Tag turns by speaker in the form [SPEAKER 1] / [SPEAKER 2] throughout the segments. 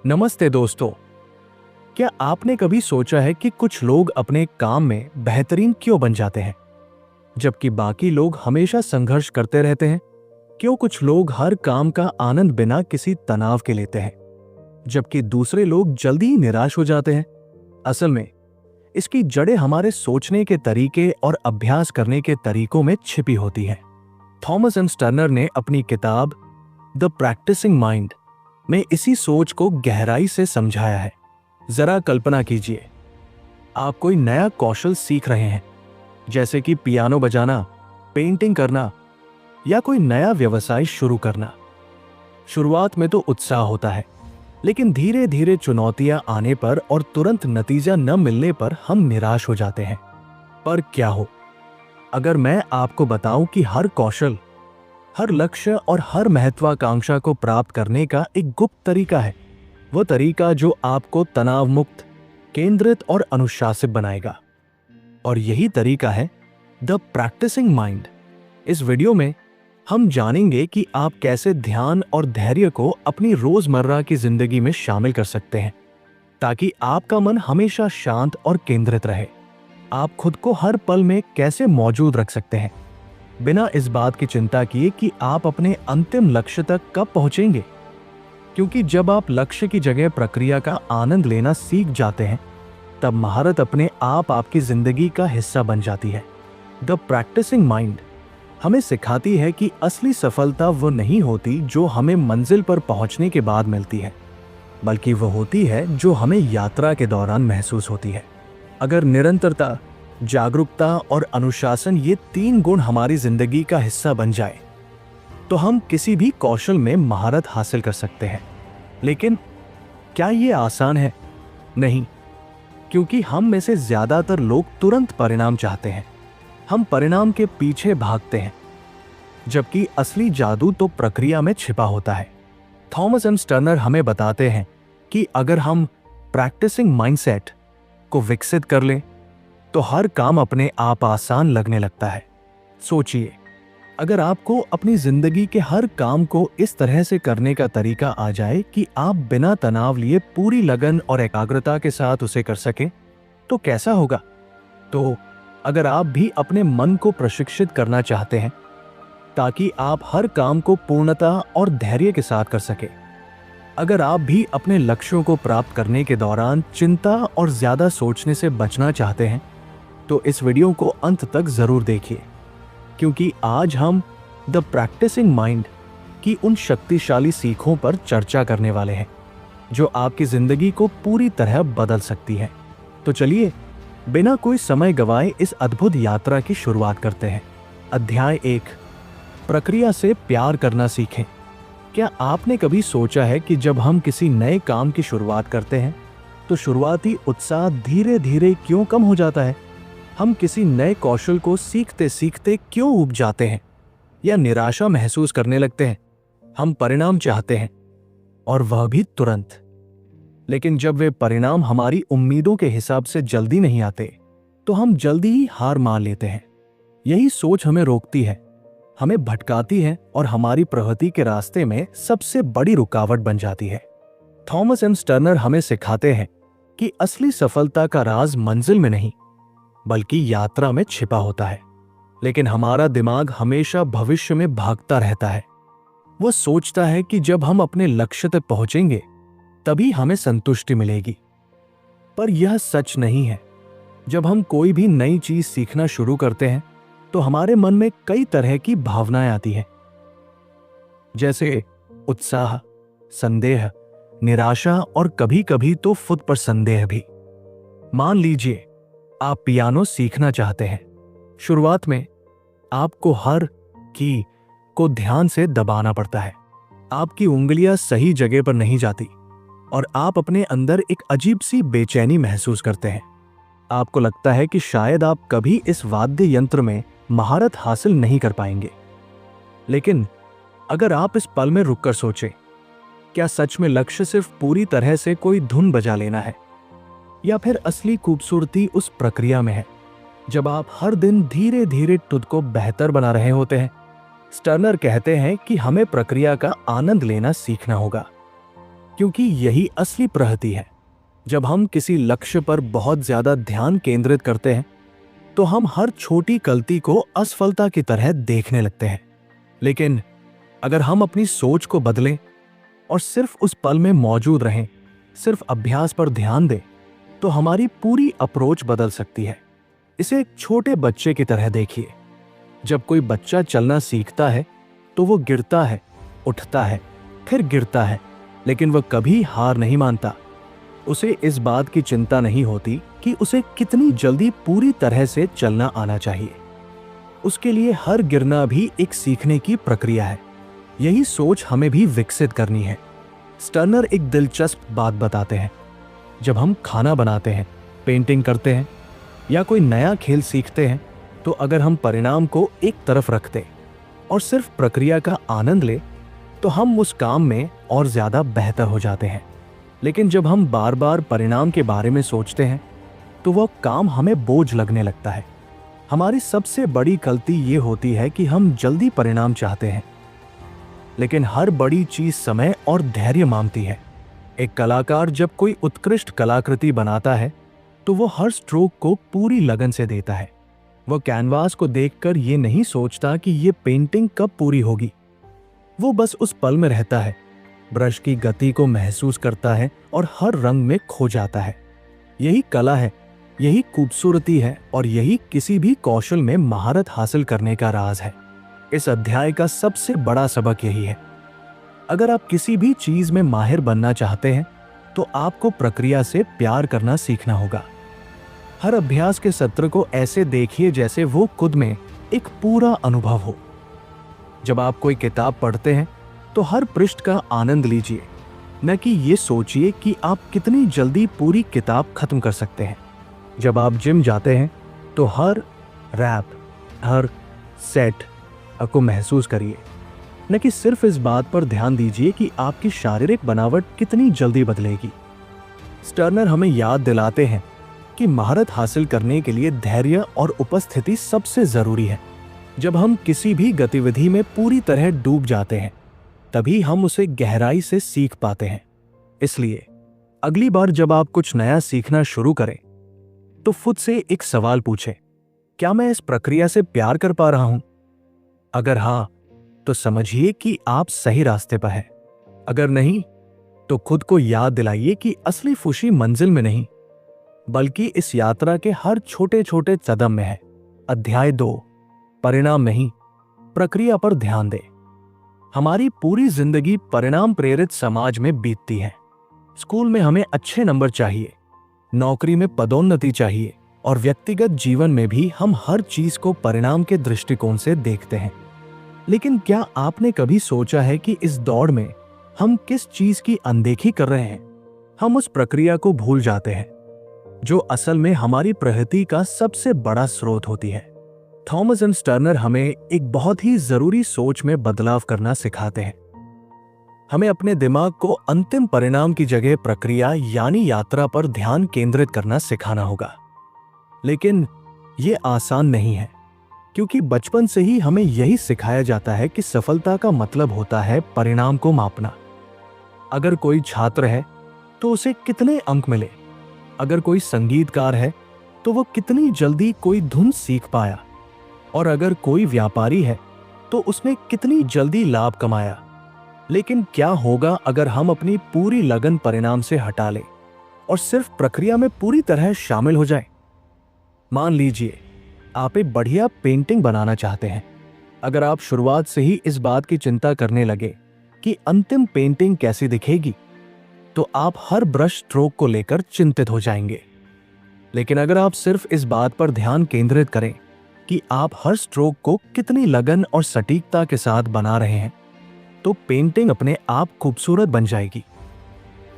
[SPEAKER 1] नमस्ते दोस्तों। क्या आपने कभी सोचा है कि कुछ लोग अपने काम में बेहतरीन क्यों बन जाते हैं, जबकि बाकी लोग हमेशा संघर्ष करते रहते हैं? क्यों कुछ लोग हर काम का आनंद बिना किसी तनाव के लेते हैं, जबकि दूसरे लोग जल्दी ही निराश हो जाते हैं? असल में इसकी जड़ें हमारे सोचने के तरीके और अभ्यास करने के तरीकों में छिपी होती हैं। थॉमस एम स्टर्नर ने अपनी किताब द प्रैक्टिसिंग माइंड में इसी सोच को गहराई से समझाया है। जरा कल्पना कीजिए, आप कोई नया कौशल सीख रहे हैं, जैसे कि पियानो बजाना, पेंटिंग करना या कोई नया व्यवसाय शुरू करना। शुरुआत में तो उत्साह होता है, लेकिन धीरे धीरे चुनौतियां आने पर और तुरंत नतीजा न मिलने पर हम निराश हो जाते हैं। पर क्या हो अगर मैं आपको बताऊं कि हर कौशल, हर लक्ष्य और हर महत्वाकांक्षा को प्राप्त करने का एक गुप्त तरीका है। वो तरीका जो आपको तनाव मुक्त, केंद्रित और अनुशासित बनाएगा। और यही तरीका है द प्रैक्टिसिंग माइंड। इस वीडियो में हम जानेंगे कि आप कैसे ध्यान और धैर्य को अपनी रोजमर्रा की जिंदगी में शामिल कर सकते हैं, ताकि आपका मन हमेशा शांत और केंद्रित रहे। आप खुद को हर पल में कैसे मौजूद रख सकते हैं, बिना इस बात की चिंता किए कि आप अपने अंतिम लक्ष्य तक कब पहुंचेंगे। क्योंकि जब आप लक्ष्य की जगह प्रक्रिया का आनंद लेना सीख जाते हैं, तब महारत अपने आप आपकी जिंदगी का हिस्सा बन जाती है। द प्रैक्टिसिंग माइंड हमें सिखाती है कि असली सफलता वो नहीं होती जो हमें मंजिल पर पहुंचने के बाद मिलती है, बल्कि वो होती है जो हमें यात्रा के दौरान महसूस होती है। अगर निरंतरता, जागरूकता और अनुशासन, ये 3 गुण हमारी जिंदगी का हिस्सा बन जाए, तो हम किसी भी कौशल में महारत हासिल कर सकते हैं। लेकिन क्या ये आसान है? नहीं, क्योंकि हम में से ज्यादातर लोग तुरंत परिणाम चाहते हैं। हम परिणाम के पीछे भागते हैं, जबकि असली जादू तो प्रक्रिया में छिपा होता है। थॉमस एम स्टर्नर हमें बताते हैं कि अगर हम प्रैक्टिसिंग माइंडसेट को विकसित कर लें, तो हर काम अपने आप आसान लगने लगता है। सोचिए, अगर आपको अपनी जिंदगी के हर काम को इस तरह से करने का तरीका आ जाए कि आप बिना तनाव लिए पूरी लगन और एकाग्रता के साथ उसे कर सकें, तो कैसा होगा? तो अगर आप भी अपने मन को प्रशिक्षित करना चाहते हैं, ताकि आप हर काम को पूर्णता और धैर्य के साथ कर सकें, अगर आप भी अपने लक्ष्यों को प्राप्त करने के दौरान चिंता और ज्यादा सोचने से बचना चाहते हैं, तो इस वीडियो को अंत तक जरूर देखिए, क्योंकि आज हम द प्रैक्टिसिंग माइंड की उन शक्तिशाली सीखों पर चर्चा करने वाले हैं, जो आपकी जिंदगी को पूरी तरह बदल सकती है। तो चलिए, बिना कोई समय गवाए इस अद्भुत यात्रा की शुरुआत करते हैं। अध्याय 1, प्रक्रिया से प्यार करना सीखें। क्या आपने कभी सोचा है कि जब हम किसी नए काम की शुरुआत करते हैं, तो शुरुआती उत्साह धीरे धीरे क्यों कम हो जाता है? हम किसी नए कौशल को सीखते सीखते क्यों ऊब जाते हैं या निराशा महसूस करने लगते हैं? हम परिणाम चाहते हैं, और वह भी तुरंत। लेकिन जब वे परिणाम हमारी उम्मीदों के हिसाब से जल्दी नहीं आते, तो हम जल्दी ही हार मान लेते हैं। यही सोच हमें रोकती है, हमें भटकाती है और हमारी प्रगति के रास्ते में सबसे बड़ी रुकावट बन जाती है। थॉमस एम स्टर्नर हमें सिखाते हैं कि असली सफलता का राज मंजिल में नहीं, बल्कि यात्रा में छिपा होता है। लेकिन हमारा दिमाग हमेशा भविष्य में भागता रहता है। वह सोचता है कि जब हम अपने लक्ष्य तक पहुंचेंगे, तभी हमें संतुष्टि मिलेगी। पर यह सच नहीं है। जब हम कोई भी नई चीज सीखना शुरू करते हैं, तो हमारे मन में कई तरह की भावनाएं आती हैं, जैसे उत्साह, संदेह, निराशा और कभी कभी तो खुद पर संदेह भी। मान लीजिए आप पियानो सीखना चाहते हैं। शुरुआत में आपको हर की को ध्यान से दबाना पड़ता है। आपकी उंगलियां सही जगह पर नहीं जाती और आप अपने अंदर एक अजीब सी बेचैनी महसूस करते हैं। आपको लगता है कि शायद आप कभी इस वाद्य यंत्र में महारत हासिल नहीं कर पाएंगे। लेकिन अगर आप इस पल में रुककर सोचें, क्या सच में लक्ष्य सिर्फ पूरी तरह से कोई धुन बजा लेना है, या फिर असली खूबसूरती उस प्रक्रिया में है जब आप हर दिन धीरे धीरे खुद को बेहतर बना रहे होते हैं? स्टर्नर कहते हैं कि हमें प्रक्रिया का आनंद लेना सीखना होगा। क्योंकि यही असली प्रगति है। जब हम किसी लक्ष्य पर बहुत ज्यादा ध्यान केंद्रित करते हैं तो हम हर छोटी गलती को असफलता की तरह देखने लगते हैं। लेकिन अगर हम अपनी सोच को बदलें और सिर्फ उस पल में मौजूद रहें, सिर्फ अभ्यास पर ध्यान दें, तो हमारी पूरी अप्रोच बदल सकती है। इसे एक छोटे बच्चे की तरह देखिए। जब कोई बच्चा चलना सीखता है तो वो गिरता है, उठता है, फिर गिरता है, लेकिन वह कभी हार नहीं मानता। उसे इस बात की चिंता नहीं होती कि उसे कितनी जल्दी पूरी तरह से चलना आना चाहिए। उसके लिए हर गिरना भी एक सीखने की प्रक्रिया है। यही सोच हमें भी विकसित करनी है। स्टर्नर एक दिलचस्प बात बताते हैं। जब हम खाना बनाते हैं, पेंटिंग करते हैं या कोई नया खेल सीखते हैं, तो अगर हम परिणाम को एक तरफ रखते और सिर्फ प्रक्रिया का आनंद ले, तो हम उस काम में और ज्यादा बेहतर हो जाते हैं। लेकिन जब हम बार बार परिणाम के बारे में सोचते हैं तो वह काम हमें बोझ लगने लगता है। हमारी सबसे बड़ी गलती ये होती है कि हम जल्दी परिणाम चाहते हैं, लेकिन हर बड़ी चीज समय और धैर्य मांगती है। एक कलाकार जब कोई उत्कृष्ट कलाकृति बनाता है तो वो हर स्ट्रोक को पूरी लगन से देता है। वह कैनवास को देखकर ये नहीं सोचता कि ये पेंटिंग कब पूरी होगी। वो बस उस पल में रहता है, ब्रश की गति को महसूस करता है और हर रंग में खो जाता है। यही कला है, यही खूबसूरती है और यही किसी भी कौशल में महारत हासिल करने का राज है। इस अध्याय का सबसे बड़ा सबक यही है। अगर आप किसी भी चीज में माहिर बनना चाहते हैं तो आपको प्रक्रिया से प्यार करना सीखना होगा। हर अभ्यास के सत्र को ऐसे देखिए जैसे वो खुद में एक पूरा अनुभव हो। जब आप कोई किताब पढ़ते हैं तो हर पृष्ठ का आनंद लीजिए, न कि ये सोचिए कि आप कितनी जल्दी पूरी किताब खत्म कर सकते हैं। जब आप जिम जाते हैं तो हर रैप, हर सेट को महसूस करिए, न कि सिर्फ इस बात पर ध्यान दीजिए कि आपकी शारीरिक बनावट कितनी जल्दी बदलेगी। स्टर्नर हमें याद दिलाते हैं कि महारत हासिल करने के लिए धैर्य और उपस्थिति सबसे जरूरी है। जब हम किसी भी गतिविधि में पूरी तरह डूब जाते हैं तभी हम उसे गहराई से सीख पाते हैं। इसलिए अगली बार जब आप कुछ नया सीखना शुरू करें तो खुद से एक सवाल पूछें, क्या मैं इस प्रक्रिया से प्यार कर पा रहा हूं? अगर हां, तो समझिए कि आप सही रास्ते पर हैं। अगर नहीं, तो खुद को याद दिलाइए कि असली खुशी मंजिल में नहीं, बल्कि इस यात्रा के हर छोटे छोटे कदम में है। अध्याय 2, परिणाम नहीं, प्रक्रिया पर ध्यान दें। हमारी पूरी जिंदगी परिणाम प्रेरित समाज में बीतती है। स्कूल में हमें अच्छे नंबर चाहिए, नौकरी में पदोन्नति चाहिए और व्यक्तिगत जीवन में भी हम हर चीज को परिणाम के दृष्टिकोण से देखते हैं। लेकिन क्या आपने कभी सोचा है कि इस दौड़ में हम किस चीज की अनदेखी कर रहे हैं? हम उस प्रक्रिया को भूल जाते हैं जो असल में हमारी प्रगति का सबसे बड़ा स्रोत होती है। थॉमस एंड स्टर्नर हमें एक बहुत ही जरूरी सोच में बदलाव करना सिखाते हैं। हमें अपने दिमाग को अंतिम परिणाम की जगह प्रक्रिया यानी यात्रा पर ध्यान केंद्रित करना सिखाना होगा। लेकिन यह आसान नहीं है, क्योंकि बचपन से ही हमें यही सिखाया जाता है कि सफलता का मतलब होता है परिणाम को मापना। अगर कोई छात्र है तो उसे कितने अंक मिले, अगर कोई संगीतकार है तो वो कितनी जल्दी कोई धुन सीख पाया, और अगर कोई व्यापारी है तो उसने कितनी जल्दी लाभ कमाया। लेकिन क्या होगा अगर हम अपनी पूरी लगन परिणाम से हटा लें और सिर्फ प्रक्रिया में पूरी तरह शामिल हो जाएं? मान लीजिए आप एक बढ़िया पेंटिंग बनाना चाहते हैं। अगर आप शुरुआत से ही इस बात की चिंता करने लगे कि अंतिम पेंटिंग कैसी दिखेगी, तो आप हर ब्रश स्ट्रोक को लेकर चिंतित हो जाएंगे। लेकिन अगर आप सिर्फ इस बात पर ध्यान केंद्रित करें कि आप हर स्ट्रोक को कितनी लगन और सटीकता के साथ बना रहे हैं, तो पेंटिंग अपने आप खूबसूरत बन जाएगी।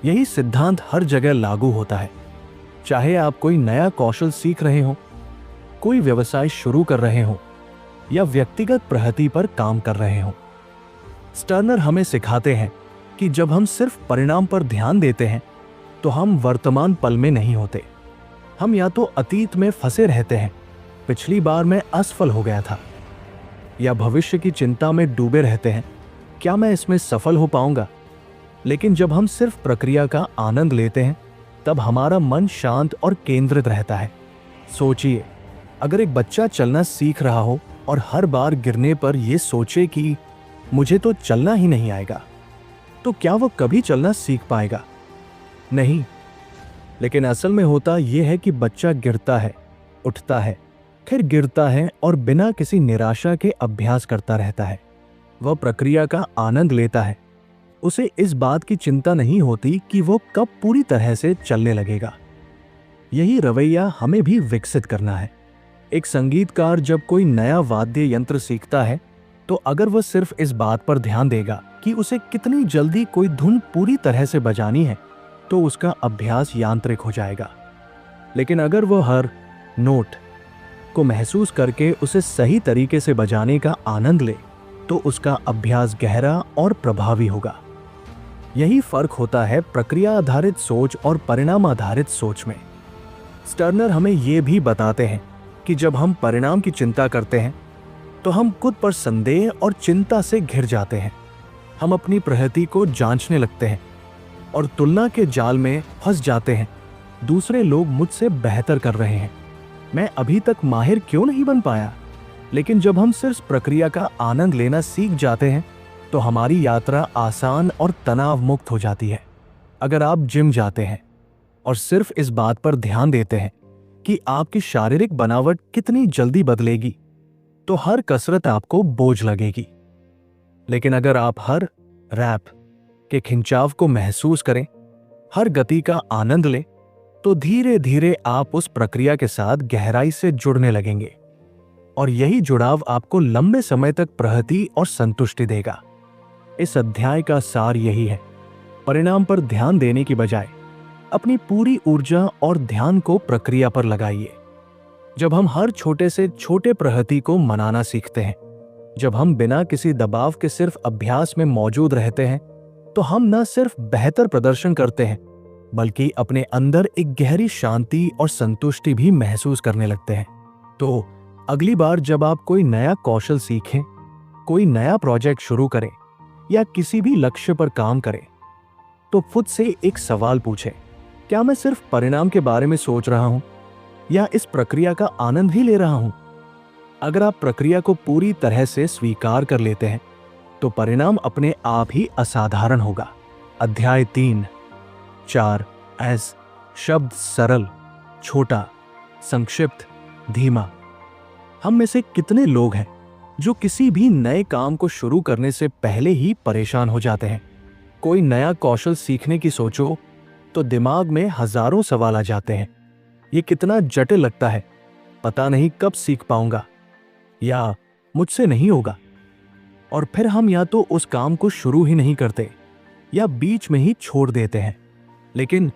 [SPEAKER 1] यही सिद्धांत हर जगह लागू होता है, चाहे आप कोई नया कौशल सीख रहे हो, कोई व्यवसाय शुरू कर रहे हो या व्यक्तिगत प्रगति पर काम कर रहे हो। स्टर्नर हमें सिखाते हैं कि जब हम सिर्फ परिणाम पर ध्यान देते हैं तो हम वर्तमान पल में नहीं होते। हम या तो अतीत में फंसे रहते हैं, पिछली बार मैं असफल हो गया था, या भविष्य की चिंता में डूबे रहते हैं, क्या मैं इसमें सफल हो पाऊंगा। लेकिन जब हम सिर्फ प्रक्रिया का आनंद लेते हैं तब हमारा मन शांत और केंद्रित रहता है। सोचिए, अगर एक बच्चा चलना सीख रहा हो और हर बार गिरने पर यह सोचे कि मुझे तो चलना ही नहीं आएगा, तो क्या वो कभी चलना सीख पाएगा? नहीं। लेकिन असल में होता यह है कि बच्चा गिरता है, उठता है, फिर गिरता है और बिना किसी निराशा के अभ्यास करता रहता है। वह प्रक्रिया का आनंद लेता है। उसे इस बात की चिंता नहीं होती कि वो कब पूरी तरह से चलने लगेगा। यही रवैया हमें भी विकसित करना है। एक संगीतकार जब कोई नया वाद्य यंत्र सीखता है तो अगर वह सिर्फ इस बात पर ध्यान देगा कि उसे कितनी जल्दी कोई धुन पूरी तरह से बजानी है तो उसका अभ्यास यांत्रिक हो जाएगा। लेकिन अगर वह हर नोट को महसूस करके उसे सही तरीके से बजाने का आनंद ले तो उसका अभ्यास गहरा और प्रभावी होगा। यही फर्क होता है प्रक्रिया आधारित सोच और परिणाम आधारित सोच में। स्टर्नर हमें यह भी बताते हैं कि जब हम परिणाम की चिंता करते हैं तो हम खुद पर संदेह और चिंता से घिर जाते हैं। हम अपनी प्रगति को जांचने लगते हैं और तुलना के जाल में फंस जाते हैं। दूसरे लोग मुझसे बेहतर कर रहे हैं, मैं अभी तक माहिर क्यों नहीं बन पाया? लेकिन जब हम सिर्फ प्रक्रिया का आनंद लेना सीख जाते हैं तो हमारी यात्रा आसान और तनाव मुक्त हो जाती है। अगर आप जिम जाते हैं और सिर्फ इस बात पर ध्यान देते हैं कि आपकी शारीरिक बनावट कितनी जल्दी बदलेगी तो हर कसरत आपको बोझ लगेगी। लेकिन अगर आप हर रैप के खिंचाव को महसूस करें, हर गति का आनंद लें, तो धीरे धीरे आप उस प्रक्रिया के साथ गहराई से जुड़ने लगेंगे और यही जुड़ाव आपको लंबे समय तक प्रगति और संतुष्टि देगा। इस अध्याय का सार यही है, परिणाम पर ध्यान देने की बजाय अपनी पूरी ऊर्जा और ध्यान को प्रक्रिया पर लगाइए। जब हम हर छोटे से छोटे प्रगति को मनाना सीखते हैं, जब हम बिना किसी दबाव के सिर्फ अभ्यास में मौजूद रहते हैं, तो हम न सिर्फ बेहतर प्रदर्शन करते हैं बल्कि अपने अंदर एक गहरी शांति और संतुष्टि भी महसूस करने लगते हैं। तो अगली बार जब आप कोई नया कौशल सीखें, कोई नया प्रोजेक्ट शुरू करें या किसी भी लक्ष्य पर काम करें, तो खुद से एक सवाल पूछें, क्या मैं सिर्फ परिणाम के बारे में सोच रहा हूं या इस प्रक्रिया का आनंद ही ले रहा हूं? अगर आप प्रक्रिया को पूरी तरह से स्वीकार कर लेते हैं तो परिणाम अपने आप ही असाधारण होगा। अध्याय 3-4 एस शब्द सरल, छोटा, संक्षिप्त, धीमा। हम में से कितने लोग हैं जो किसी भी नए काम को शुरू करने से पहले ही परेशान हो जाते हैं? कोई नया कौशल सीखने की सोचो तो दिमाग में हजारों सवाल आ जाते हैं। ये कितना जटिल लगता है, पता नहीं कब सीख पाऊंगा या मुझसे नहीं होगा। और फिर हम या तो उस काम को शुरू ही नहीं करते या बीच में ही छोड़ देते हैं। लेकिन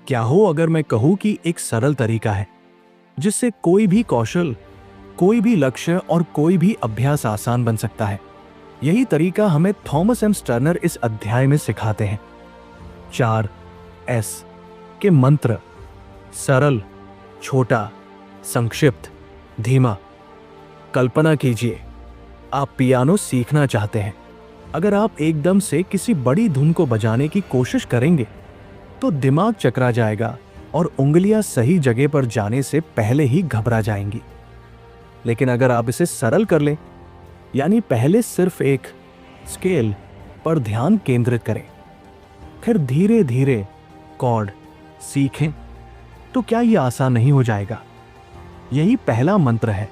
[SPEAKER 1] क्या हो अगर मैं कहूं कि एक सरल तरीका है जिससे कोई भी कौशल, कोई भी लक्ष्य और कोई भी अभ्यास आसान बन सकता है। यही तरीका हमें थॉमस एम स्टर्नर इस अध्याय में सिखाते हैं। 4 एस के मंत्र: सरल, छोटा, संक्षिप्त, धीमा। कल्पना कीजिए, आप पियानो सीखना चाहते हैं। अगर आप एकदम से किसी बड़ी धुन को बजाने की कोशिश करेंगे तो दिमाग चकरा जाएगा और उंगलियां सही जगह पर जाने से पहले ही घबरा जाएंगी। लेकिन अगर आप इसे सरल कर लें, यानी पहले सिर्फ एक स्केल पर ध्यान केंद्रित करें, फिर धीरे धीरे कॉर्ड सीखें, तो क्या यह आसान नहीं हो जाएगा? यही पहला मंत्र है।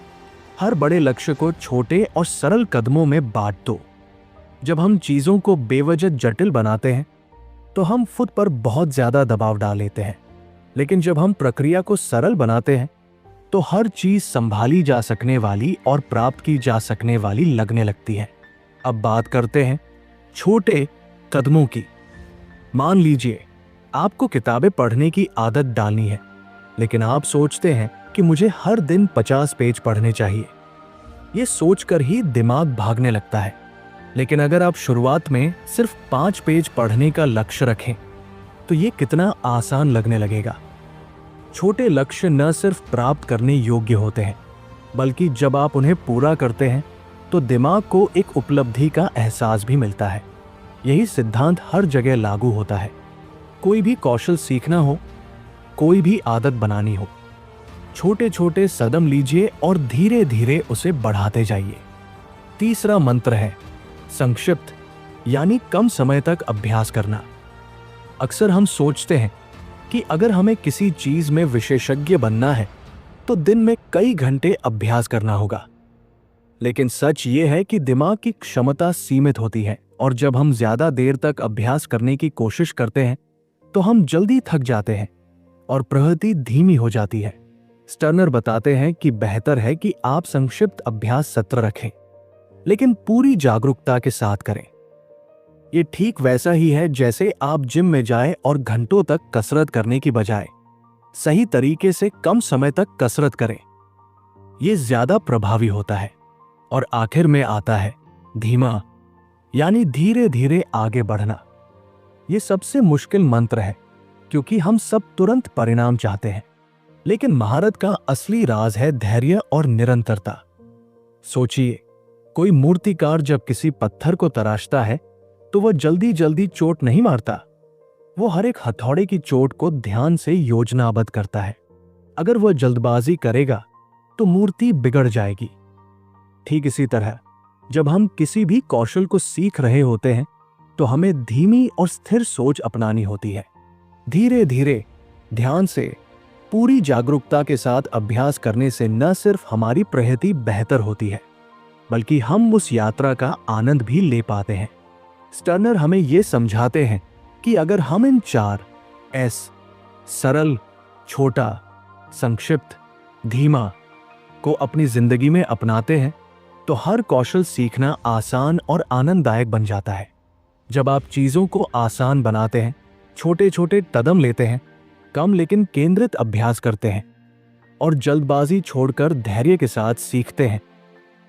[SPEAKER 1] हर बड़े लक्ष्य को छोटे और सरल कदमों में बांट दो। जब हम चीजों को बेवजह जटिल बनाते हैं तो हम खुद पर बहुत ज्यादा दबाव डाल लेते हैं। लेकिन जब हम प्रक्रिया को सरल बनाते हैं तो हर चीज संभाली जा सकने वाली और प्राप्त की जा सकने वाली लगने लगती है। अब बात करते हैं छोटे कदमों की। मान लीजिए आपको किताबें पढ़ने की आदत डालनी है, लेकिन आप सोचते हैं कि मुझे हर दिन 50 पेज पढ़ने चाहिए। ये सोचकर ही दिमाग भागने लगता है। लेकिन अगर आप शुरुआत में सिर्फ 5 पेज पढ़ने का लक्ष्य रखें तो ये कितना आसान लगने लगेगा। छोटे लक्ष्य न सिर्फ प्राप्त करने योग्य होते हैं, बल्कि जब आप उन्हें पूरा करते हैं तो दिमाग को एक उपलब्धि का एहसास भी मिलता है। यही सिद्धांत हर जगह लागू होता है। कोई भी कौशल सीखना हो, कोई भी आदत बनानी हो, छोटे छोटे कदम लीजिए और धीरे धीरे उसे बढ़ाते जाइए। तीसरा मंत्र है संक्षिप्त, यानी कम समय तक अभ्यास करना। अक्सर हम सोचते हैं कि अगर हमें किसी चीज में विशेषज्ञ बनना है तो दिन में कई घंटे अभ्यास करना होगा। लेकिन सच ये है कि दिमाग की क्षमता सीमित होती है और जब हम ज्यादा देर तक अभ्यास करने की कोशिश करते हैं तो हम जल्दी थक जाते हैं और प्रगति धीमी हो जाती है। स्टर्नर बताते हैं कि बेहतर है कि आप संक्षिप्त अभ्यास सत्र रखें, लेकिन पूरी जागरूकता के साथ करें। ये ठीक वैसा ही है जैसे आप जिम में जाएं और घंटों तक कसरत करने की बजाय सही तरीके से कम समय तक कसरत करें। ये ज्यादा प्रभावी होता है। और आखिर में आता है धीमा, यानी धीरे धीरे आगे बढ़ना। ये सबसे मुश्किल मंत्र है क्योंकि हम सब तुरंत परिणाम चाहते हैं, लेकिन महारत का असली राज है धैर्य और निरंतरता। सोचिए, कोई मूर्तिकार जब किसी पत्थर को तराशता है तो वह जल्दी जल्दी चोट नहीं मारता। वो हर एक हथौड़े की चोट को ध्यान से योजनाबद्ध करता है। अगर वह जल्दबाजी करेगा तो मूर्ति बिगड़ जाएगी। ठीक इसी तरह जब हम किसी भी कौशल को सीख रहे होते हैं तो हमें धीमी और स्थिर सोच अपनानी होती है। धीरे धीरे, ध्यान से, पूरी जागरूकता के साथ अभ्यास करने से न सिर्फ हमारी प्रगति बेहतर होती है, बल्कि हम उस यात्रा का आनंद भी ले पाते हैं। स्टर्नर हमें यह समझाते हैं कि अगर हम इन 4 एस, सरल, छोटा, संक्षिप्त, धीमा को अपनी जिंदगी में अपनाते हैं तो हर कौशल सीखना आसान और आनंददायक बन जाता है। जब आप चीजों को आसान बनाते हैं, छोटे छोटे कदम लेते हैं, कम लेकिन केंद्रित अभ्यास करते हैं और जल्दबाजी छोड़कर धैर्य के साथ सीखते हैं,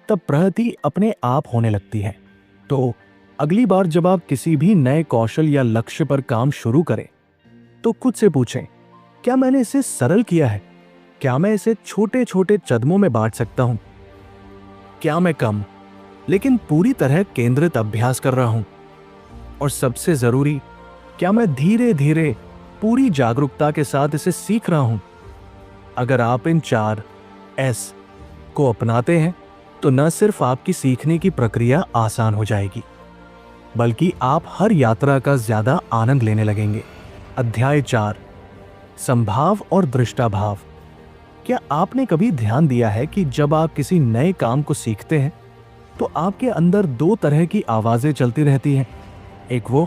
[SPEAKER 1] तब प्रगति अपने आप होने लगती है। तो अगली बार जब आप किसी भी नए कौशल या लक्ष्य पर काम शुरू करें तो खुद से पूछें, क्या मैंने इसे सरल किया है? क्या मैं इसे छोटे छोटे कदमों में बांट सकता हूं? क्या मैं कम लेकिन पूरी तरह केंद्रित अभ्यास कर रहा हूं? और सबसे जरूरी, क्या मैं धीरे धीरे पूरी जागरूकता के साथ इसे सीख रहा हूं? अगर आप इन 4 एस को अपनाते हैं तो न सिर्फ आपकी सीखने की प्रक्रिया आसान हो जाएगी, बल्कि आप हर यात्रा का ज्यादा आनंद लेने लगेंगे। अध्याय 4, संभाव और दृष्टाभाव। क्या आपने कभी ध्यान दिया है कि जब आप किसी नए काम को सीखते हैं तो आपके अंदर 2 तरह की आवाजें चलती रहती हैं। एक वो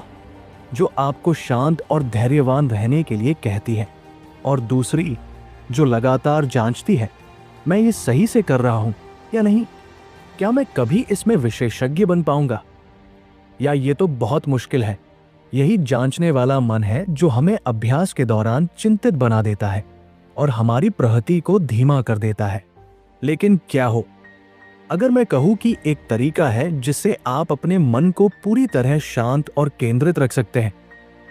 [SPEAKER 1] जो आपको शांत और धैर्यवान रहने के लिए कहती है, और दूसरी जो लगातार जांचती है, मैं ये सही से कर रहा हूं या नहीं? क्या मैं कभी इसमें विशेषज्ञ बन पाऊंगा, या ये तो बहुत मुश्किल है? यही जांचने वाला मन है जो हमें अभ्यास के दौरान चिंतित बना देता है और हमारी प्रगति को धीमा कर देता है। लेकिन क्या हो अगर मैं कहूं कि एक तरीका है जिससे आप अपने मन को पूरी तरह शांत और केंद्रित रख सकते हैं।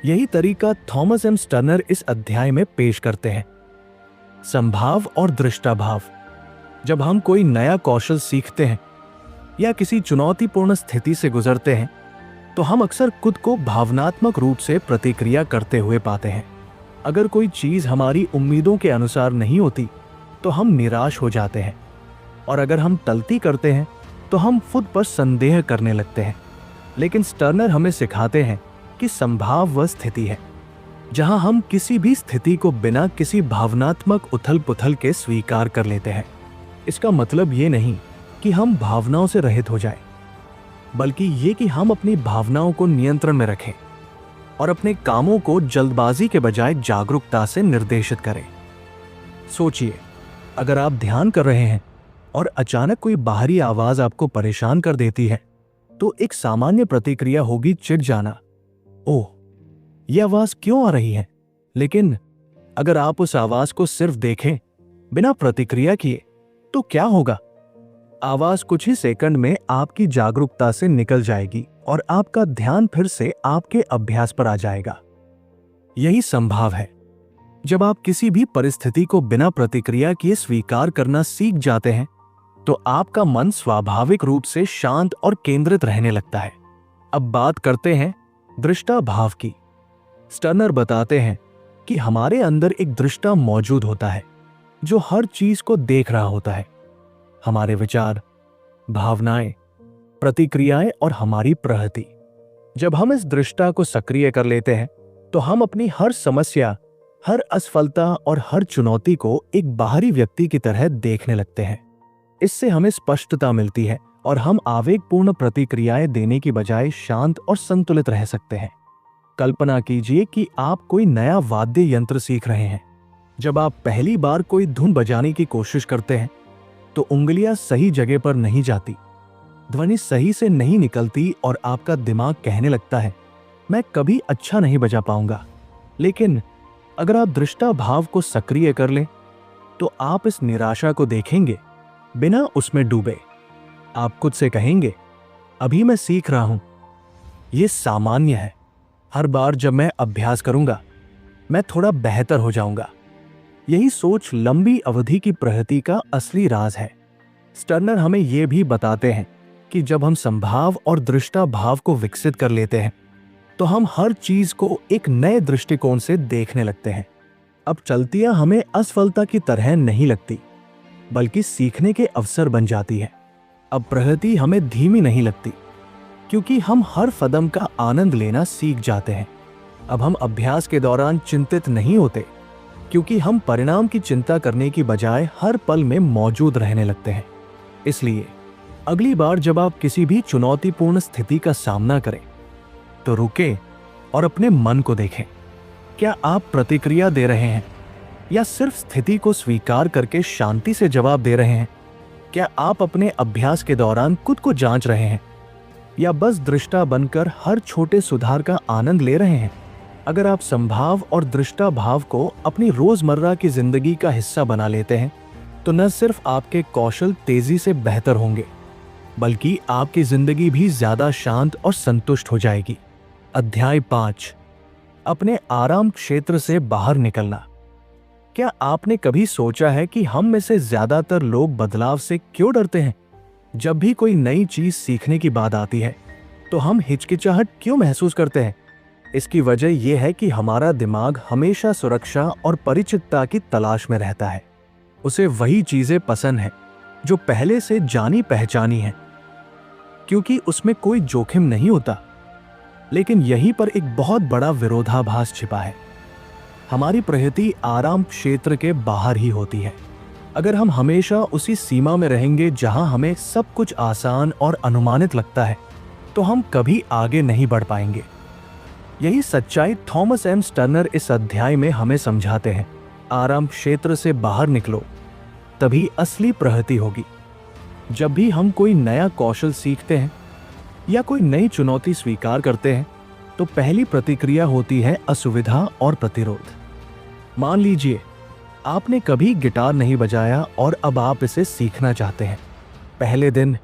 [SPEAKER 1] यही तरीका थॉमस एम स्टर्नर इस अध्याय में पेश करते हैं। संभाव और दृष्टाभाव। जब हम कोई नया कौशल सीखते हैं या किसी चुनौतीपूर्ण स्थिति से गुजरते हैं तो हम अक्सर खुद को भावनात्मक रूप से प्रतिक्रिया करते हुए पाते हैं। अगर कोई चीज हमारी उम्मीदों के अनुसार नहीं होती तो हम निराश हो जाते हैं, और अगर हम गलती करते हैं तो हम खुद पर संदेह करने लगते हैं। लेकिन स्टर्नर हमें सिखाते हैं कि संभाव वह स्थिति है जहां हम किसी भी स्थिति को बिना किसी भावनात्मक उथल पुथल के स्वीकार कर लेते हैं। इसका मतलब ये नहीं कि हम भावनाओं से रहित हो जाएं, बल्कि ये कि हम अपनी भावनाओं को नियंत्रण में रखें और अपने कामों को जल्दबाजी के बजाय जागरूकता से निर्देशित करें। सोचिए, अगर आप ध्यान कर रहे हैं और अचानक कोई बाहरी आवाज आपको परेशान कर देती है तो एक सामान्य प्रतिक्रिया होगी चिढ़ जाना। ओह, यह आवाज क्यों आ रही है? लेकिन अगर आप उस आवाज को सिर्फ देखें बिना प्रतिक्रिया किए तो क्या होगा? आवाज कुछ ही सेकंड में आपकी जागरूकता से निकल जाएगी और आपका ध्यान फिर से आपके अभ्यास पर आ जाएगा। यही संभाव है। जब आप किसी भी परिस्थिति को बिना प्रतिक्रिया किए स्वीकार करना सीख जाते हैं तो आपका मन स्वाभाविक रूप से शांत और केंद्रित रहने लगता है। अब बात करते हैं दृष्टा भाव की। स्टर्नर बताते हैं कि हमारे अंदर एक दृष्टा मौजूद होता है जो हर चीज को देख रहा होता है। हमारे विचार, भावनाएं, प्रतिक्रियाएं और हमारी प्रकृति। जब हम इस दृष्टा को सक्रिय कर लेते हैं तो हम अपनी हर समस्या, हर असफलता और हर चुनौती को एक बाहरी व्यक्ति की तरह देखने लगते हैं। इससे हमें स्पष्टता मिलती है और हम आवेगपूर्ण प्रतिक्रियाएं देने की बजाय शांत और संतुलित रह सकते हैं। कल्पना कीजिए कि आप कोई नया वाद्य यंत्र सीख रहे हैं। जब आप पहली बार कोई धुन बजाने की कोशिश करते हैं तो उंगलियां सही जगह पर नहीं जाती, ध्वनि सही से नहीं निकलती और आपका दिमाग कहने लगता है, मैं कभी अच्छा नहीं बजा पाऊंगा। लेकिन अगर आप दृष्टा भाव को सक्रिय कर लें तो आप इस निराशा को देखेंगे बिना उसमें डूबे। आप खुद से कहेंगे, अभी मैं सीख रहा हूं, यह सामान्य है, हर बार जब मैं अभ्यास करूंगा मैं थोड़ा बेहतर हो जाऊंगा। यही सोच लंबी अवधि की प्रगति का असली राज है। स्टर्नर हमें यह भी बताते हैं कि जब हम संभाव और दृष्टा भाव को विकसित कर लेते हैं तो हम हर चीज को एक नए दृष्टिकोण से देखने लगते हैं। अब चलतियां हमें असफलता की तरह नहीं लगती, बल्कि सीखने के अवसर बन जाती है। अब प्रगति हमें धीमी नहीं लगती, क्योंकि हम हर कदम का आनंद लेना सीख जाते हैं। अब हम अभ्यास के दौरान चिंतित नहीं होते, क्योंकि हम परिणाम की चिंता करने की बजाय हर पल में मौजूद रहने लगते हैं। इसलिए अगली बार जब आप किसी भी चुनौतीपूर्ण स्थिति का सामना करें तो रुकें और अपने मन को देखें। क्या आप प्रतिक्रिया दे रहे हैं या सिर्फ स्थिति को स्वीकार करके शांति से जवाब दे रहे हैं? क्या आप अपने अभ्यास के दौरान खुद को जांच रहे हैं या बस दृष्टा बनकर हर छोटे सुधार का आनंद ले रहे हैं? अगर आप संभाव और दृष्टा भाव को अपनी रोजमर्रा की जिंदगी का हिस्सा बना लेते हैं तो न सिर्फ आपके कौशल तेजी से बेहतर होंगे, बल्कि आपकी जिंदगी भी ज्यादा शांत और संतुष्ट हो जाएगी। अध्याय 5, अपने आराम क्षेत्र से बाहर निकलना। क्या आपने कभी सोचा है कि हम में से ज्यादातर लोग बदलाव से क्यों डरते हैं? जब भी कोई नई चीज सीखने की बात आती है तो हम हिचकिचाहट क्यों महसूस करते हैं? इसकी वजह यह है कि हमारा दिमाग हमेशा सुरक्षा और परिचितता की तलाश में रहता है। उसे वही चीजें पसंद है जो पहले से जानी पहचानी है, क्योंकि उसमें कोई जोखिम नहीं होता। लेकिन यहीं पर एक बहुत बड़ा विरोधाभास छिपा है। हमारी प्रगति आराम क्षेत्र के बाहर ही होती है। अगर हम हमेशा उसी सीमा में रहेंगे जहां हमें सब कुछ आसान और अनुमानित लगता है तो हम कभी आगे नहीं बढ़ पाएंगे। यही सच्चाई थॉमस एम स्टर्नर इस अध्याय में हमें समझाते हैं। आराम क्षेत्र से बाहर निकलो, तभी असली प्रगति होगी। जब भी हम कोई नया कौशल सीखते हैं या कोई नई चुनौती स्वीकार करते हैं तो पहली प्रतिक्रिया होती है असुविधा और प्रतिरोध। मान लीजिए आपने कभी गिटार नहीं बजाया और अब आप इसे सीखना चाहते हैं। पहले दिन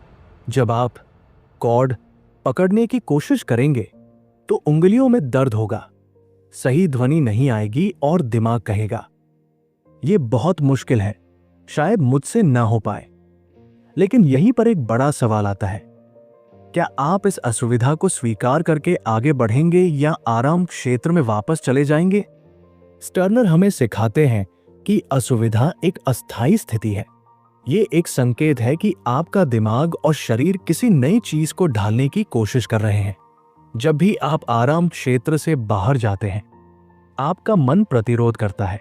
[SPEAKER 1] जब आप कॉर्ड पकड़ने की कोशिश करेंगे तो उंगलियों में दर्द होगा, सही ध्वनि नहीं आएगी और दिमाग कहेगा, यह बहुत मुश्किल है, शायद मुझसे ना हो पाए। लेकिन यहीं पर एक बड़ा सवाल आता है, क्या आप इस असुविधा को स्वीकार करके आगे बढ़ेंगे या आराम क्षेत्र में वापस चले जाएंगे? स्टर्नर हमें सिखाते हैं कि असुविधा एक अस्थायी स्थिति है। ये एक संकेत है कि आपका दिमाग और शरीर किसी नई चीज को ढालने की कोशिश कर रहे हैं। जब भी आप आराम क्षेत्र से बाहर जाते हैं, आपका मन प्रतिरोध करता है।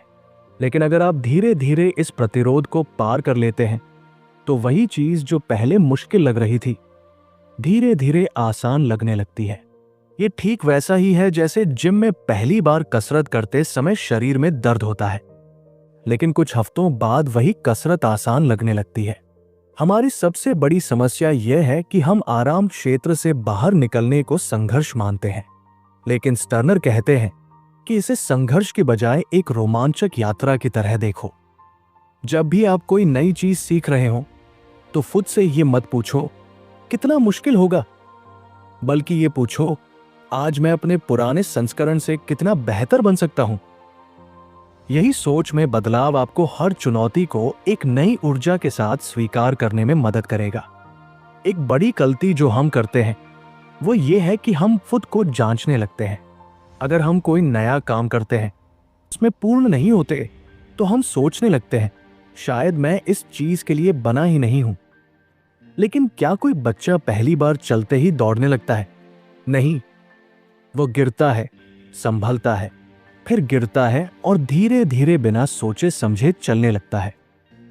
[SPEAKER 1] लेकिन अगर आप धीरे धीरे इस प्रतिरोध को पार कर लेते हैं तो वही चीज जो पहले मुश्किल लग रही थी धीरे धीरे आसान लगने लगती है। ये ठीक वैसा ही है जैसे जिम में पहली बार कसरत करते समय शरीर में दर्द होता है, लेकिन कुछ हफ्तों बाद वही कसरत आसान लगने लगती है। हमारी सबसे बड़ी समस्या यह है कि हम आराम क्षेत्र से बाहर निकलने को संघर्ष मानते हैं, लेकिन स्टर्नर कहते हैं कि इसे संघर्ष के बजाय एक रोमांचक यात्रा की तरह देखो। जब भी आप कोई नई चीज सीख रहे हो तो खुद से ये मत पूछो कितना मुश्किल होगा, बल्कि ये पूछो आज मैं अपने पुराने संस्करण से कितना बेहतर बन सकता हूं। यही सोच में बदलाव आपको हर चुनौती को एक नई ऊर्जा के साथ स्वीकार करने में मदद करेगा। एक बड़ी गलती जो हम करते हैं वो ये है कि हम खुद को जांचने लगते हैं। अगर हम कोई नया काम करते हैं, उसमें पूर्ण नहीं होते, तो हम सोचने लगते हैं शायद मैं इस चीज के लिए बना ही नहीं हूं। लेकिन क्या कोई बच्चा पहली बार चलते ही दौड़ने लगता है? नहीं, वो गिरता है, संभलता है, फिर गिरता है और धीरे धीरे बिना सोचे समझे चलने लगता है।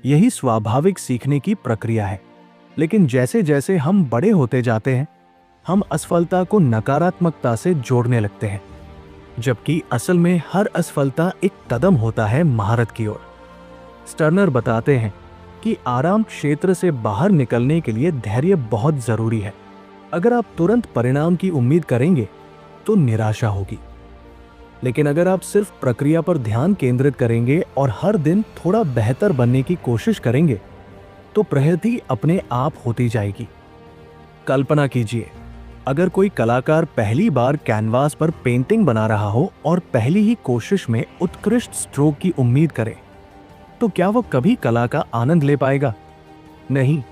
[SPEAKER 1] यही स्वाभाविक सीखने की प्रक्रिया है। लेकिन जैसे जैसे हम बड़े होते जाते हैं, हम असफलता को नकारात्मकता से जोड़ने लगते हैं, जबकि असल में हर असफलता एक कदम होता है महारत की ओर। स्टर्नर बताते हैं कि आराम क्षेत्र से बाहर निकलने के लिए धैर्य बहुत जरूरी है। अगर आप तुरंत परिणाम की उम्मीद करेंगे तो निराशा होगी, लेकिन अगर आप सिर्फ प्रक्रिया पर ध्यान केंद्रित करेंगे और हर दिन थोड़ा बेहतर बनने की कोशिश करेंगे तो प्रगति अपने आप होती जाएगी। कल्पना कीजिए, अगर कोई कलाकार पहली बार कैनवास पर पेंटिंग बना रहा हो और पहली ही कोशिश में उत्कृष्ट स्ट्रोक की उम्मीद करे, तो क्या वो कभी कला का आनंद ले पाएगा? नहीं।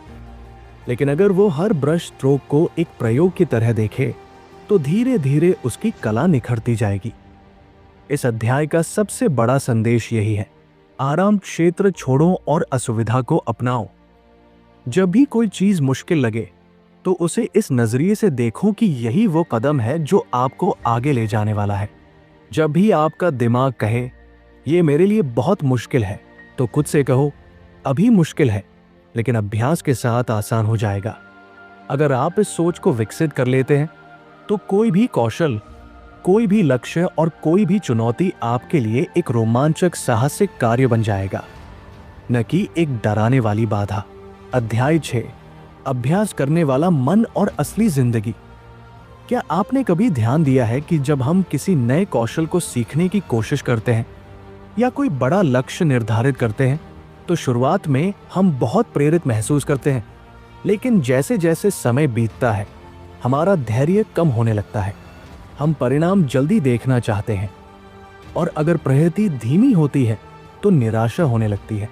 [SPEAKER 1] लेकिन अगर वो हर ब्रश स्ट्रोक को एक प्रयोग की तरह देखे तो धीरे धीरे उसकी कला निखरती जाएगी। इस अध्याय का सबसे बड़ा संदेश यही है, आराम क्षेत्र छोड़ो और असुविधा को अपनाओ। जब भी कोई चीज मुश्किल लगे तो उसे इस नजरिए से देखो कि यही वो कदम है जो आपको आगे ले जाने वाला है। जब भी आपका दिमाग कहे ये मेरे लिए बहुत मुश्किल है, तो खुद से कहो अभी मुश्किल है, लेकिन अभ्यास के साथ आसान हो जाएगा। अगर आप इस सोच को विकसित कर लेते हैं तो कोई भी कौशल, कोई भी लक्ष्य और कोई भी चुनौती आपके लिए एक रोमांचक साहसिक कार्य बन जाएगा, न कि एक डराने वाली बाधा। अध्याय 6, अभ्यास करने वाला मन और असली जिंदगी। क्या आपने कभी ध्यान दिया है कि जब हम किसी नए कौशल को सीखने की कोशिश करते हैं या कोई बड़ा लक्ष्य निर्धारित करते हैं तो शुरुआत में हम बहुत प्रेरित महसूस करते हैं, लेकिन जैसे जैसे समय बीतता है हमारा धैर्य कम होने लगता है। हम परिणाम जल्दी देखना चाहते हैं और अगर प्रगति धीमी होती है तो निराशा होने लगती है।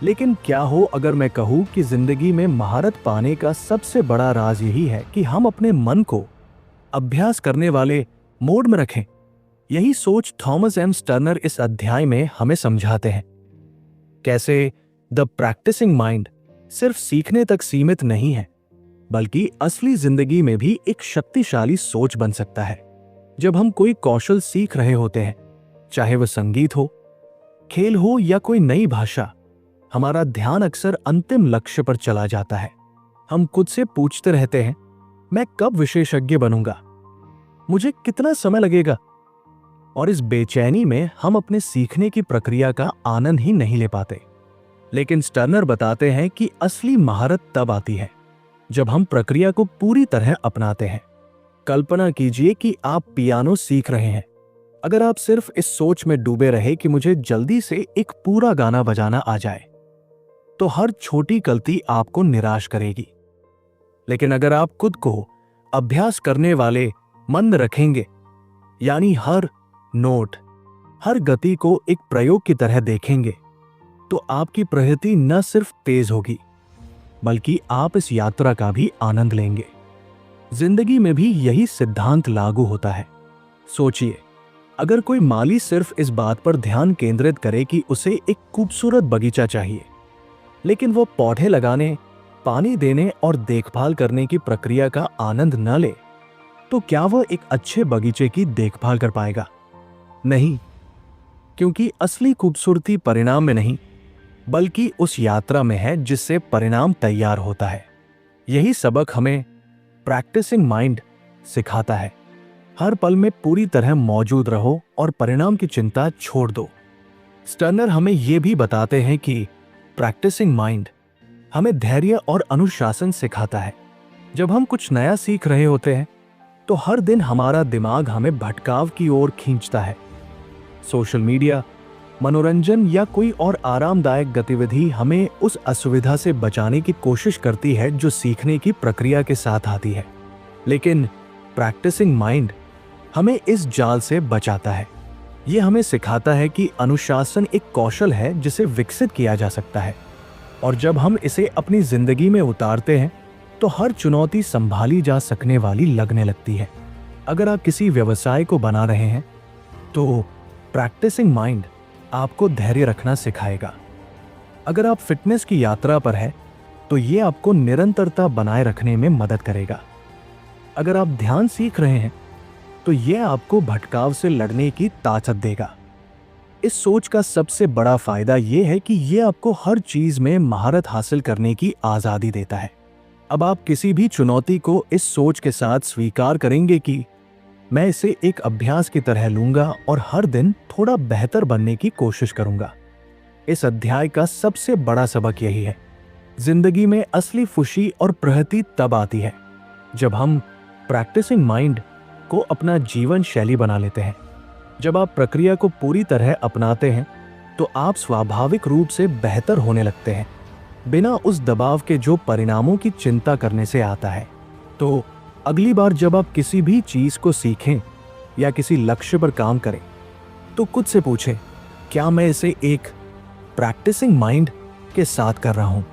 [SPEAKER 1] लेकिन क्या हो अगर मैं कहूं कि जिंदगी में महारत पाने का सबसे बड़ा राज यही है कि हम अपने मन को अभ्यास करने वाले मोड में रखें। यही सोच थॉमस एम स्टर्नर इस अध्याय में हमें समझाते हैं। कैसे द प्रैक्टिसिंग माइंड सिर्फ सीखने तक सीमित नहीं है, बल्कि असली जिंदगी में भी एक शक्तिशाली सोच बन सकता है। जब हम कोई कौशल सीख रहे होते हैं, चाहे वह संगीत हो, खेल हो या कोई नई भाषा, हमारा ध्यान अक्सर अंतिम लक्ष्य पर चला जाता है। हम खुद से पूछते रहते हैं, मैं कब विशेषज्ञ बनूंगा? मुझे कितना समय लगेगा? और इस बेचैनी में हम अपने सीखने की प्रक्रिया का आनंद ही नहीं ले पाते। लेकिन स्टर्नर बताते हैं कि असली महारत तब आती है जब हम प्रक्रिया को पूरी तरह अपनाते हैं। कल्पना कीजिए कि आप पियानो सीख रहे हैं। अगर आप सिर्फ इस सोच में डूबे रहे कि मुझे जल्दी से एक पूरा गाना बजाना आ जाए, तो हर छोटी गलती आपको निराश करेगी। लेकिन अगर आप खुद को अभ्यास करने वाले मन रखेंगे, यानी हर नोट, हर गति को एक प्रयोग की तरह देखेंगे, तो आपकी प्रगति न सिर्फ तेज होगी, बल्कि आप इस यात्रा का भी आनंद लेंगे। जिंदगी में भी यही सिद्धांत लागू होता है। सोचिए, अगर कोई माली सिर्फ इस बात पर ध्यान केंद्रित करे कि उसे एक खूबसूरत बगीचा चाहिए, लेकिन वो पौधे लगाने, पानी देने और देखभाल करने की प्रक्रिया का आनंद न ले, तो क्या वह एक अच्छे बगीचे की देखभाल कर पाएगा? नहीं, क्योंकि असली खूबसूरती परिणाम में नहीं, बल्कि उस यात्रा में है जिससे परिणाम तैयार होता है। यही सबक हमें प्रैक्टिसिंग माइंड सिखाता है। हर पल में पूरी तरह मौजूद रहो और परिणाम की चिंता छोड़ दो। स्टर्नर हमें यह भी बताते हैं कि प्रैक्टिसिंग माइंड हमें धैर्य और अनुशासन सिखाता है। जब हम कुछ नया सीख रहे होते हैं तो हर दिन हमारा दिमाग हमें भटकाव की ओर खींचता है। सोशल मीडिया, मनोरंजन या कोई और आरामदायक गतिविधि हमें उस असुविधा से बचाने की कोशिश करती है जो सीखने की प्रक्रिया के साथ आती है। लेकिन प्रैक्टिसिंग माइंड हमें इस जाल से बचाता है। यह हमें सिखाता है कि अनुशासन एक कौशल है जिसे विकसित किया जा सकता है, और जब हम इसे अपनी जिंदगी में उतारते हैं तो हर चुनौती संभाली जा सकने वाली लगने लगती है। अगर आप किसी व्यवसाय को बना रहे हैं तो प्रैक्टिसिंग माइंड आपको धैर्य रखना सिखाएगा। अगर आप फिटनेस की यात्रा पर है तो ये आपको निरंतरता बनाए रखने में मदद करेगा। अगर आप ध्यान सीख रहे हैं तो यह आपको भटकाव से लड़ने की ताकत देगा। इस सोच का सबसे बड़ा फायदा यह है कि यह आपको हर चीज में महारत हासिल करने की आजादी देता है। अब आप किसी भी चुनौती को इस सोच के साथ स्वीकार करेंगे कि मैं इसे एक अभ्यास की तरह लूंगा और हर दिन थोड़ा बेहतर बनने की कोशिश करूंगा। इस अध्याय का सबसे बड़ा सबक यही है, जिंदगी में असली खुशी और प्रगति तब आती है जब हम प्रैक्टिसिंग माइंड को अपना जीवन शैली बना लेते हैं। जब आप प्रक्रिया को पूरी तरह अपनाते हैं तो आप स्वाभाविक रूप से बेहतर होने लगते हैं, बिना उस दबाव के जो परिणामों की चिंता करने से आता है। तो अगली बार जब आप किसी भी चीज को सीखें या किसी लक्ष्य पर काम करें तो खुद से पूछें, क्या मैं इसे एक प्रैक्टिसिंग माइंड के साथ कर रहा हूं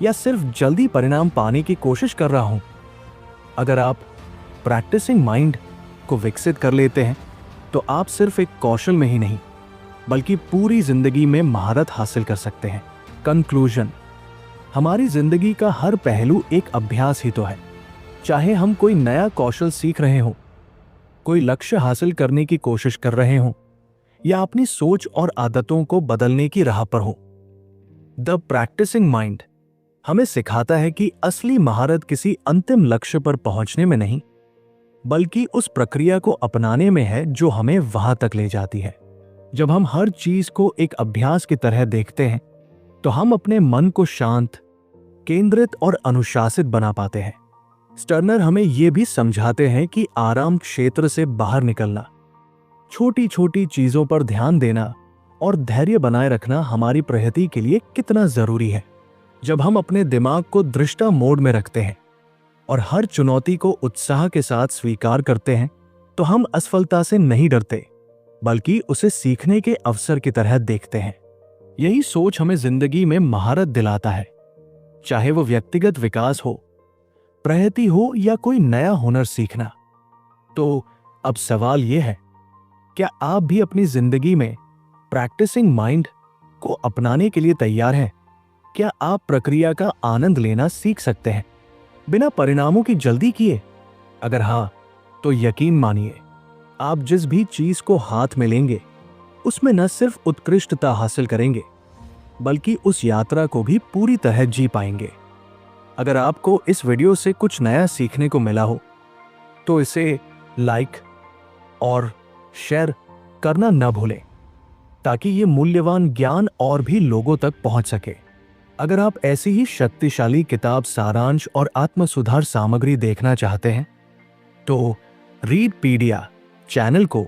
[SPEAKER 1] या सिर्फ जल्दी परिणाम पाने की कोशिश कर रहा हूं। अगर आप प्रैक्टिसिंग माइंड को विकसित कर लेते हैं तो आप सिर्फ एक कौशल में ही नहीं बल्कि पूरी जिंदगी में महारत हासिल कर सकते हैं। कंक्लूजन, हमारी जिंदगी का हर पहलू एक अभ्यास ही तो है। चाहे हम कोई नया कौशल सीख रहे हों, कोई लक्ष्य हासिल करने की कोशिश कर रहे हों या अपनी सोच और आदतों को बदलने की राह पर हो, द प्रैक्टिसिंग माइंड हमें सिखाता है कि असली महारत किसी अंतिम लक्ष्य पर पहुंचने में नहीं बल्कि उस प्रक्रिया को अपनाने में है जो हमें वहां तक ले जाती है। जब हम हर चीज को एक अभ्यास की तरह देखते हैं तो हम अपने मन को शांत, केंद्रित और अनुशासित बना पाते हैं। स्टर्नर हमें यह भी समझाते हैं कि आराम क्षेत्र से बाहर निकलना, छोटी छोटी चीजों पर ध्यान देना और धैर्य बनाए रखना हमारी प्रगति के लिए कितना जरूरी है। जब हम अपने दिमाग को दृष्टा मोड में रखते हैं और हर चुनौती को उत्साह के साथ स्वीकार करते हैं तो हम असफलता से नहीं डरते बल्कि उसे सीखने के अवसर की तरह देखते हैं। यही सोच हमें जिंदगी में महारत दिलाता है, चाहे वो व्यक्तिगत विकास हो, प्रगति हो या कोई नया हुनर सीखना। तो अब सवाल यह है, क्या आप भी अपनी जिंदगी में प्रैक्टिसिंग माइंड को अपनाने के लिए तैयार हैं? क्या आप प्रक्रिया का आनंद लेना सीख सकते हैं बिना परिणामों की जल्दी किए? अगर हां, तो यकीन मानिए, आप जिस भी चीज को हाथ में लेंगे उसमें न सिर्फ उत्कृष्टता हासिल करेंगे बल्कि उस यात्रा को भी पूरी तरह जी पाएंगे। अगर आपको इस वीडियो से कुछ नया सीखने को मिला हो तो इसे लाइक और शेयर करना न भूलें ताकि ये मूल्यवान ज्ञान और भी लोगों तक पहुंच सके। अगर आप ऐसी ही शक्तिशाली किताब, सारांश और आत्म सुधार सामग्री देखना चाहते हैं तो रीडपीडिया चैनल को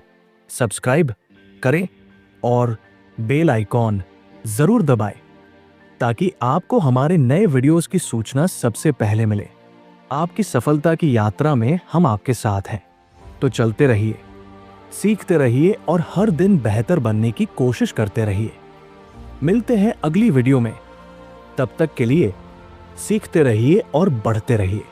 [SPEAKER 1] सब्सक्राइब करें और बेल आइकॉन जरूर दबाएं ताकि आपको हमारे नए वीडियोस की सूचना सबसे पहले मिले। आपकी सफलता की यात्रा में हम आपके साथ हैं। तो चलते रहिए, सीखते रहिए और हर दिन बेहतर बनने की कोशिश करते रहिए। मिलते हैं अगली वीडियो में, तब तक के लिए सीखते रहिए और बढ़ते रहिए।